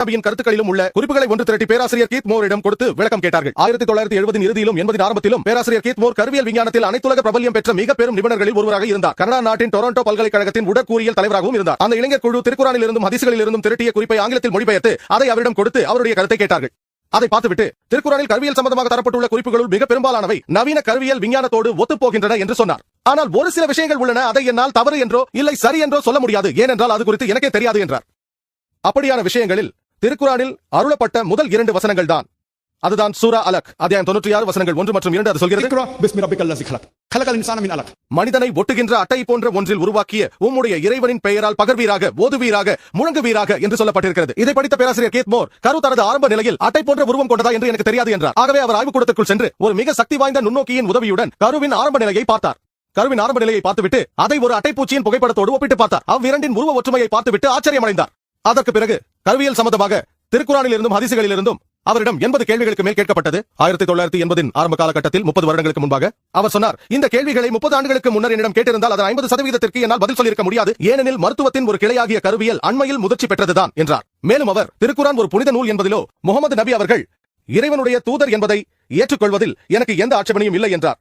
நபியின் கருத்துக்களிலும் உள்ள குறிப்புகளை ஒன்று திரட்டி பேராசிரியர் கீத் மோரிடம் கொடுத்து விளக்கம் கேட்டார்கள். 1970 இறுதியிலும் 80 ஆரம்பத்திலும் பேராசிரியர் கீத் மோர் கருவியல் விஞ்ஞானத்தில் அனைத்துலக பிரபல்யம் பெற்ற மிக பெரும் நிபுணர்களில் ஒருவராக இருந்தார். கனடா நாட்டின் டொரண்டோ பல்கலைக்கழகத்தின் உடற்கூறியல் தலைவராகவும் இருந்தார். அந்த இளைஞர் குழு திருக்குறானில் இருந்தும் ஹதீஸ்களில் இருந்தும் திரட்டிய குறிப்பை ஆங்கிலத்தில் மொழிபெயர்த்து அதை அவரிடம் கொடுத்து அவருடைய கருத்தை கேட்டார்கள். அதை பார்த்துவிட்டு திருக்குறானில் கருவியல் சம்பந்தமாக தரப்பட்டுள்ள குறிப்புகளுள் மிக பெரும்பாலானவை நவீன கருவியல் விஞ்ஞானத்தோடு ஒத்துப்போகின்றன என்று சொன்னார். ஆனால் ஒரு சில விஷயங்கள் உள்ளன, அதை என்னால் தவறு என்றோ இல்லை சரி என்றோ சொல்ல முடியாது, ஏனென்றால் அது குறித்து எனக்கே தெரியாது என்றார். அப்படியான விஷயங்களில் திருக்குறானில் அருளப்பட்ட முதல் 2 வசனங்கள் தான். அதுதான் சூரா அலக் அத்தியாயம் 96 வசனங்கள் 1 மற்றும் 2. அது சொல்கிறது, மனிதனை ஒட்டுகின்ற அட்டை போன்ற ஒன்றில் உருவாக்கிய உம்முடைய இறைவனின் பெயரால் பகர்வீராக, ஓதுவீராக, முழங்குவீராக என்று சொல்லப்பட்டிருக்கிறது. இதை படித்த பேராசிரியர் கீத் மோர் கரு தனது ஆரம்ப நிலையில் அட்டை போன்ற உருவம் கொண்டதா என்று எனக்கு தெரியாது என்றார். ஆகவே அவர் ஆய்வுக்கூடத்திற்குள் சென்று ஒரு மிக சக்தி வாய்ந்த நுண்ணோக்கியின் உதவியுடன் கருவின் ஆரம்ப நிலையை பார்த்தார். கருவின் ஆரம்ப நிலையை பார்த்துவிட்டு அதை ஒரு அட்டைப்பூச்சியின் புகைப்படத்தோடு ஒப்பிட்டு பார்த்தார். அவ்விரண்டின் உருவ ஒற்றுமையை பார்த்துவிட்டு ஆச்சரியமடைந்தார். அதற்கு பிறகு கருவியல் சம்பந்தமாக திருக்குறானில் இருந்தும் ஹதீசுகளில் இருந்தும் அவரிடம் 80 கேள்விகளுக்கு மேல் கேட்கப்பட்டது. 1980 ஆரம்ப காலகட்டத்தில் 30 வருடங்களுக்கு முன்பாக அவர் சொன்னார், இந்த கேள்விகளை 30 ஆண்டுகளுக்கு முன்னர் என்னிடம் கேட்டிருந்தால் அதன் 50% என்னால் பதில் சொல்லியிருக்க முடியாது, ஏனெனில் மருத்துவத்தின் ஒரு கிளையாகிய கருவியல் அண்மையில் முதிர்ச்சி பெற்றதுதான் என்றார். மேலும் அவர் திருக்குரான் ஒரு புனித நூல் என்பதிலோ முகமது நபி அவர்கள் இறைவனுடைய தூதர் என்பதை ஏற்றுக்கொள்வதில் எனக்கு எந்த ஆட்சேபனையும் இல்லை என்றார்.